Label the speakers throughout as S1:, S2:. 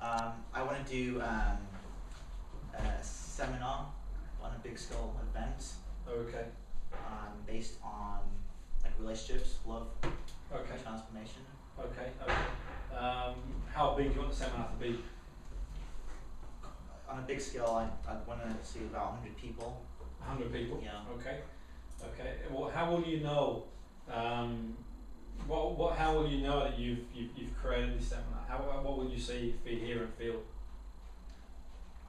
S1: I want to do a seminar on a big scale event.
S2: Okay.
S1: Based on like relationships, love,
S2: Okay.
S1: transformation.
S2: Okay. How big do you want the seminar to be?
S1: On a big scale, I'd want to see about 100 people.
S2: 100 people.
S1: Yeah.
S2: Okay. Okay. Well, how will you know? How will you know that you've created this seminar? What will you see, hear, and feel?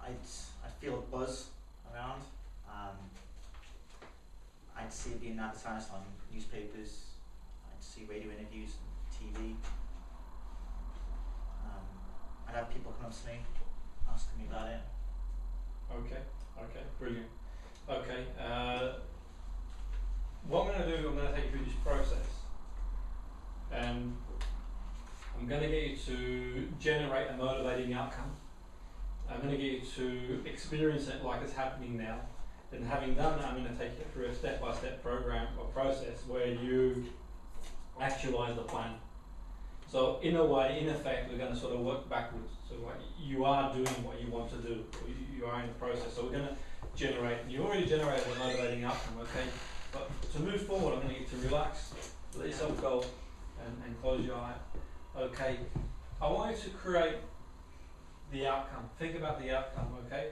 S1: I'd feel a buzz around. I'd see it being advertised on newspapers. I'd see radio interviews, TV. I'd have people come up to me, asking me about it.
S2: Okay. Okay. Brilliant. Okay. What I'm going to do, I'm going to take you through this process. I'm going to get you to generate a motivating outcome. I'm going to get you to experience it like it's happening now. And having done that, I'm going to take you through a step-by-step program or process where you actualize the plan. So in a way, in effect, we're going to sort of work backwards. So like you are doing what you want to do, or you are in the process. So we're going to generate, you already generated a motivating outcome, okay? But to move forward, I'm going to get you to relax, let yourself go, and close your eye. Okay, I want you to create the outcome. Think about the outcome, okay?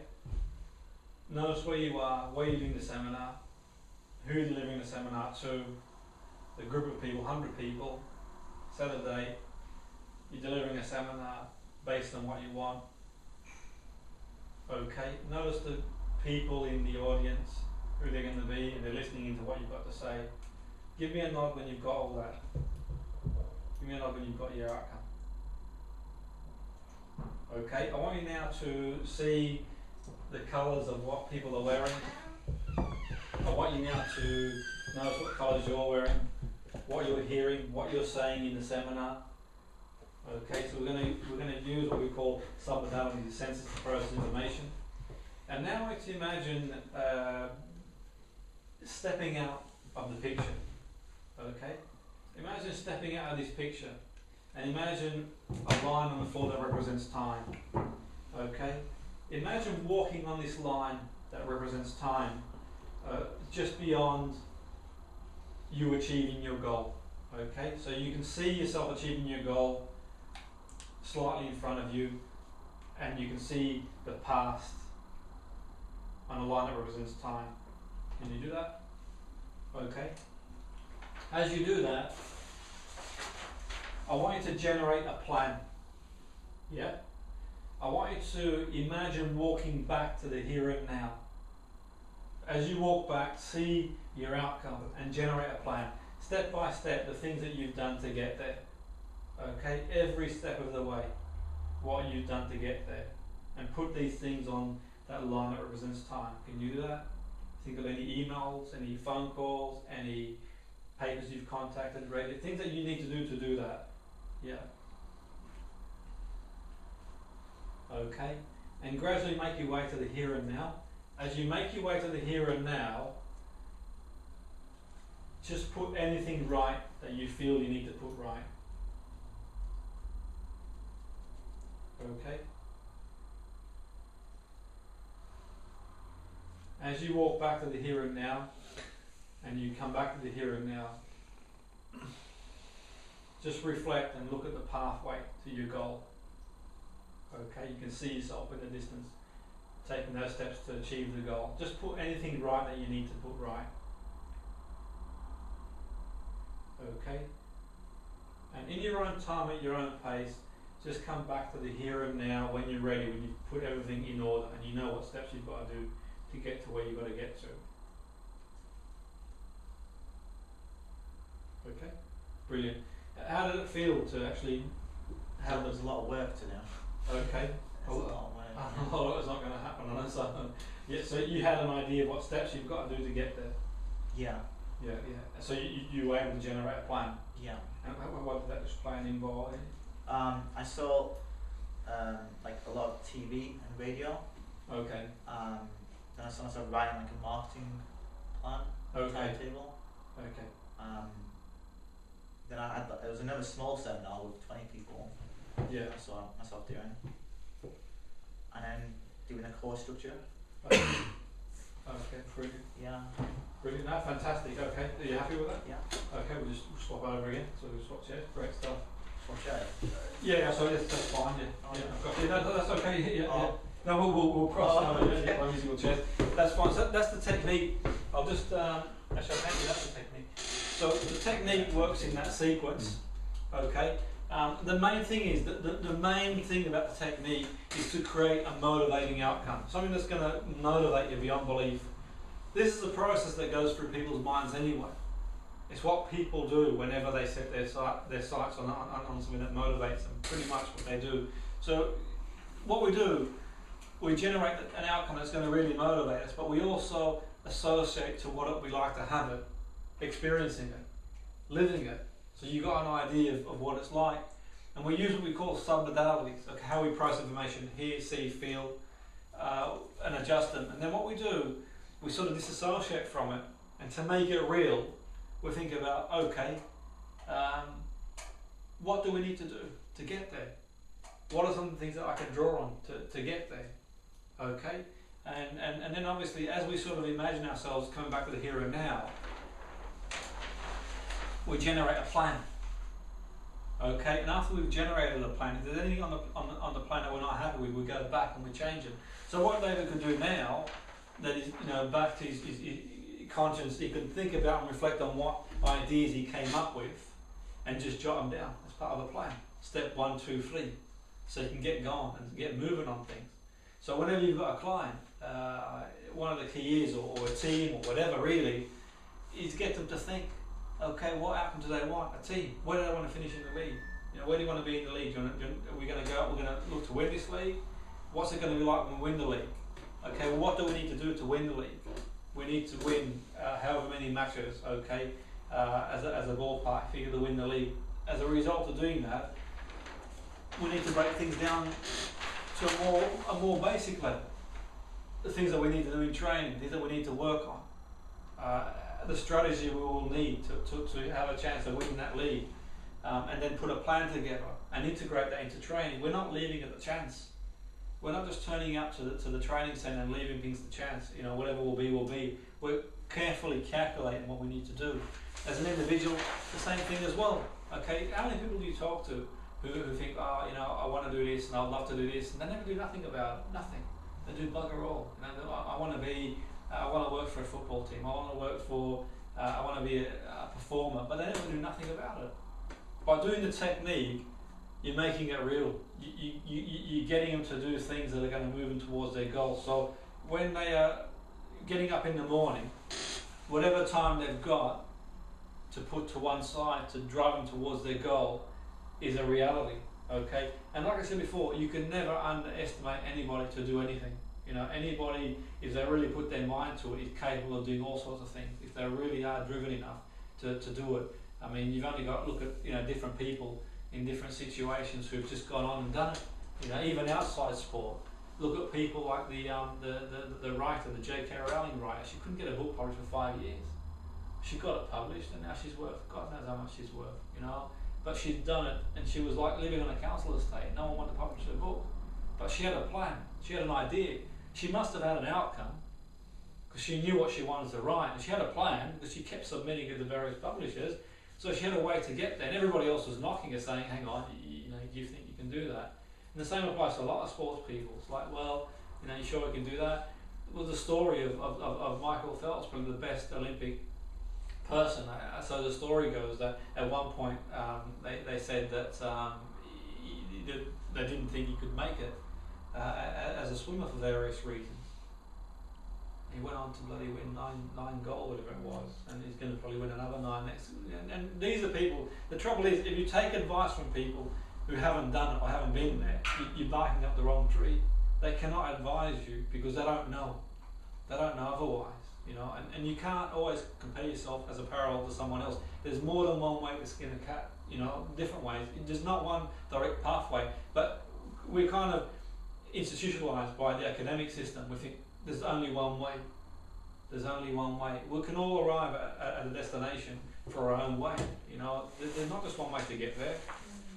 S2: Notice where you are, where you're doing the seminar, who you're delivering the seminar to, the group of people, 100 people, set a date. You're delivering a seminar based on what you want. Okay, notice the people in the audience, who they're going to be, and they're listening into what you've got to say. Give me a nod when you've got all that. Give me a nod when you've got your outcome. Okay, I want you now to see the colours of what people are wearing. I want you now to notice what colours you're wearing, what you're hearing, what you're saying in the seminar. Okay, so we're going to use what we call submodality, the senses to process information. And now I want you to imagine stepping out of the picture. Okay, imagine stepping out of this picture, and imagine a line on the floor that represents time. Okay, imagine walking on this line that represents time, just beyond you achieving your goal. Okay, so you can see yourself achieving your goal slightly in front of you, and you can see the past on a line that represents time. Can you do that? Okay. As you do that, I want you to generate a plan. Yeah? I want you to imagine walking back to the here and now. As you walk back, see your outcome and generate a plan. Step by step, the things that you've done to get there. Okay? Every step of the way, what you've done to get there. And put these things on that line that represents time. Can you do that? Think of any emails, any phone calls, any papers you've contacted, radio, things that you need to do that. Yeah. Okay. And gradually make your way to the here and now. As you make your way to the here and now, just put anything right that you feel you need to put right. Okay. As you walk back to the here and now, and you come back to the here and now, just reflect and look at the pathway to your goal. Okay, you can see yourself in the distance, taking those steps to achieve the goal. Just put anything right that you need to put right. Okay? And in your own time, at your own pace, just come back to the here and now when you're ready, when you've put everything in order and you know what steps you've got to do to get to where you've got to get to. Okay? Brilliant. How did it feel to actually have
S1: There's a lot of work to do.
S2: Okay.
S1: There's a lot of work.
S2: A lot is not going to happen on its own. Yeah, so you had an idea of what steps you've got to do to get there.
S1: Yeah.
S2: Yeah, yeah. So you were able to generate a plan.
S1: Yeah.
S2: And what did that plan involve?
S1: I saw like a lot of TV and radio.
S2: Okay.
S1: Then I started writing like a marketing plan, timetable.
S2: Okay.
S1: Then there was another small seminar with 20 people.
S2: Yeah.
S1: I saw myself doing. and then doing a course structure.
S2: Okay, brilliant.
S1: Yeah.
S2: Brilliant, no, fantastic. Okay, are you happy with that?
S1: Yeah.
S2: Okay, we'll just swap over again. So we'll swap chairs. Great stuff.
S1: Swap chairs.
S2: Yeah, so that's fine. Yeah,
S1: Oh,
S2: yeah,
S1: yeah.
S2: I've got, yeah, no, that's okay. Yeah, yeah.
S1: Oh.
S2: No, we'll cross
S1: Oh,
S2: over
S1: okay.
S2: by musical chairs. That's fine. So that's the technique. I'll just actually I'll hand you that's the technique. So the technique works in that sequence. Okay. The main thing is that the main thing about the technique is to create a motivating outcome, something that's going to motivate you beyond belief. This is a process that goes through people's minds anyway. It's what people do whenever they set their sights on something that motivates them. Pretty much what they do. So what we do, we generate an outcome that's going to really motivate us, but we also associate to what we like to have it, experiencing it, living it. So you've got an idea of what it's like. And we use what we call submodalities, okay, how we process information, hear, see, feel, and adjust them. And then what we do, we sort of disassociate from it. And to make it real, we think about, okay, what do we need to do to get there? What are some of the things that I can draw on to get there? Okay? And then obviously, as we sort of imagine ourselves coming back to the here and now, we generate a plan. Okay, and after we've generated a plan, if there's anything on the plan that we're not happy with, we go back and we change it. So what David could do now, that is, back to his conscience, he can think about and reflect on what ideas he came up with, and just jot them down as part of the plan. Step 1, 2, 3, so you can get going and get moving on things. So whenever you've got a client, one of the key is, or a team, or whatever really, is get them to think. Okay, what outcome do they want? A team. Where do they want to finish in the league? Where do you want to be in the league? Are we going to go out? We're going to look to win this league. What's it going to be like when we win the league? Okay, well, what do we need to do to win the league? We need to win however many matches. Okay, as a ballpark figure to win the league. As a result of doing that, we need to break things down to a more basic level. The things that we need to do in training, things that we need to work on. The strategy we will need to have a chance of winning that league, and then put a plan together and integrate that into training. We're not leaving it to chance. We're not just turning up to the training centre and leaving things to chance. Whatever will be, will be. We're carefully calculating what we need to do. As an individual, the same thing as well. Okay, how many people do you talk to who think, I want to do this and I'd love to do this, and they never do nothing about it. Nothing. They do bugger all. I want to work for a football team. I want to be a performer, but they never do nothing about it. By doing the technique, you're making it real. You're getting them to do things that are going to move them towards their goals. So when they are getting up in the morning, whatever time they've got to put to one side to drive them towards their goal is a reality. Okay, and like I said before, you can never underestimate anybody to do anything. Anybody, if they really put their mind to it, is capable of doing all sorts of things. If they really are driven enough to do it. I mean, you've only got to look at different people in different situations who've just gone on and done it. Even outside sport, look at people like the writer, the J.K. Rowling writer. She couldn't get a book published for 5 years. She got it published, and now she's worth God knows how much she's worth. But she'd done it, and she was like living on a council estate. No one wanted to publish her book, but she had a plan. She had an idea. She must have had an outcome, because she knew what she wanted to write, and she had a plan because she kept submitting it to various publishers. So she had a way to get there, and everybody else was knocking her, saying, "Hang on, do you think you can do that?" And the same applies to a lot of sports people. It's like, well, you sure you can do that? Well, the story of Michael Phelps, probably the best Olympic person. So the story goes that at one point they said that they didn't think he could make it as a swimmer for various reasons. He went on to bloody win nine gold, whatever it was, and he's going to probably win another 9 next. And these are people. The trouble is, if you take advice from people who haven't done it or haven't been there, you're barking up the wrong tree. They cannot advise you because they don't know. They don't know otherwise, And you can't always compare yourself as a parallel to someone else. There's more than one way to skin a cat. Different ways. There's not one direct pathway, but we're kind of institutionalized by the academic system. We think there's only one way. There's only one way. We can all arrive at a destination for our own way. There's not just one way to get there.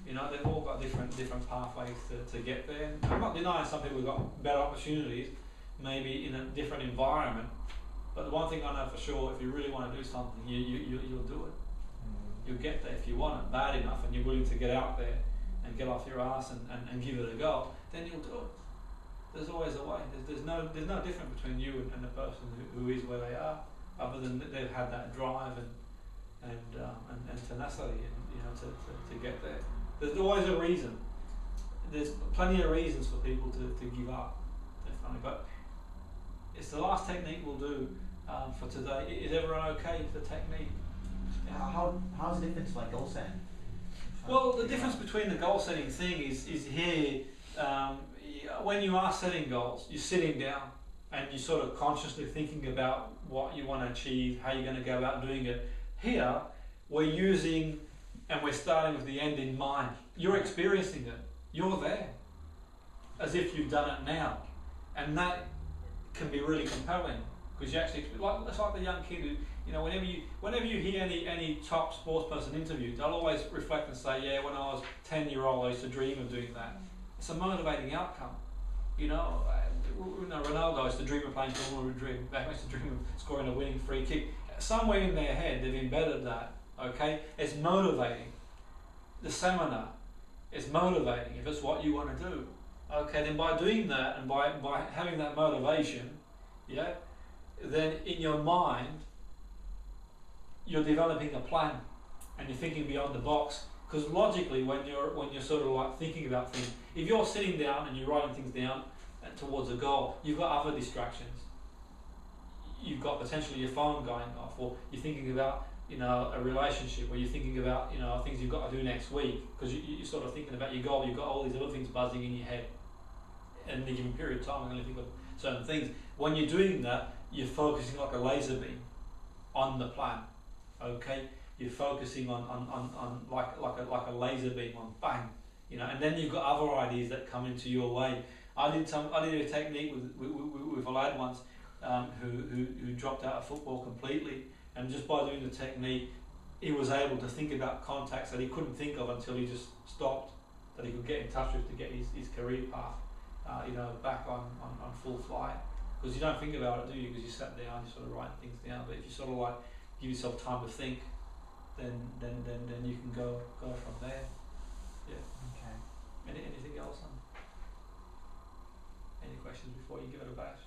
S2: You know, they've all got different pathways to get there. And I'm not denying some people have got better opportunities, maybe in a different environment. But the one thing I know for sure, if you really want to do something, you'll do it. You'll get there if you want it bad enough and you're willing to get out there and get off your ass and give it a go, then you'll do it. There's always a way. There's no difference between you and the person who is where they are, other than that they've had that drive and tenacity, and to get there. There's always a reason. There's plenty of reasons for people to give up, definitely. But it's the last technique we'll do for today. Is everyone okay with the technique? Yeah.
S1: How's the difference like goal setting?
S2: Well, the difference between the goal setting thing is here, when you are setting goals, you're sitting down and you're sort of consciously thinking about what you want to achieve, how you're going to go about doing it. Here, we're using and we're starting with the end in mind. You're experiencing it. You're there, as if you've done it now, and that can be really compelling because you actually, it's like the young kid who, whenever you hear any top sports person interviewed, they'll always reflect and say, yeah, when I was 10-year-old, I used to dream of doing that. It's a motivating outcome. Ronaldo used to dream of playing for Real Madrid. They used to dream of scoring a winning free kick. Somewhere in their head, they've embedded that. Okay, it's motivating. The seminar is motivating if it's what you want to do. Okay, then by doing that and by having that motivation, yeah, then in your mind you're developing a plan and you're thinking beyond the box. Because logically, when you're sort of like thinking about things, if you're sitting down and you're writing things down towards a goal, you've got other distractions. You've got potentially your phone going off, or you're thinking about a relationship, or you're thinking about things you've got to do next week, because you're sort of thinking about your goal. You've got all these other things buzzing in your head, and in a given period of time, you're going to think of certain things. When you're doing that, you're focusing like a laser beam on the plan. Okay, you're focusing on like a laser beam on bang, and then you've got other ideas that come into your way. I did a technique with a lad once who dropped out of football completely, and just by doing the technique, he was able to think about contacts that he couldn't think of until he just stopped, that he could get in touch with to get his career path, back on full flight. Because you don't think about it, do you? Because you sat down, you sort of write things down. But if you sort of like give yourself time to think, then you can go from there. Yeah. Okay. Anything else? Any questions before you give it a bash?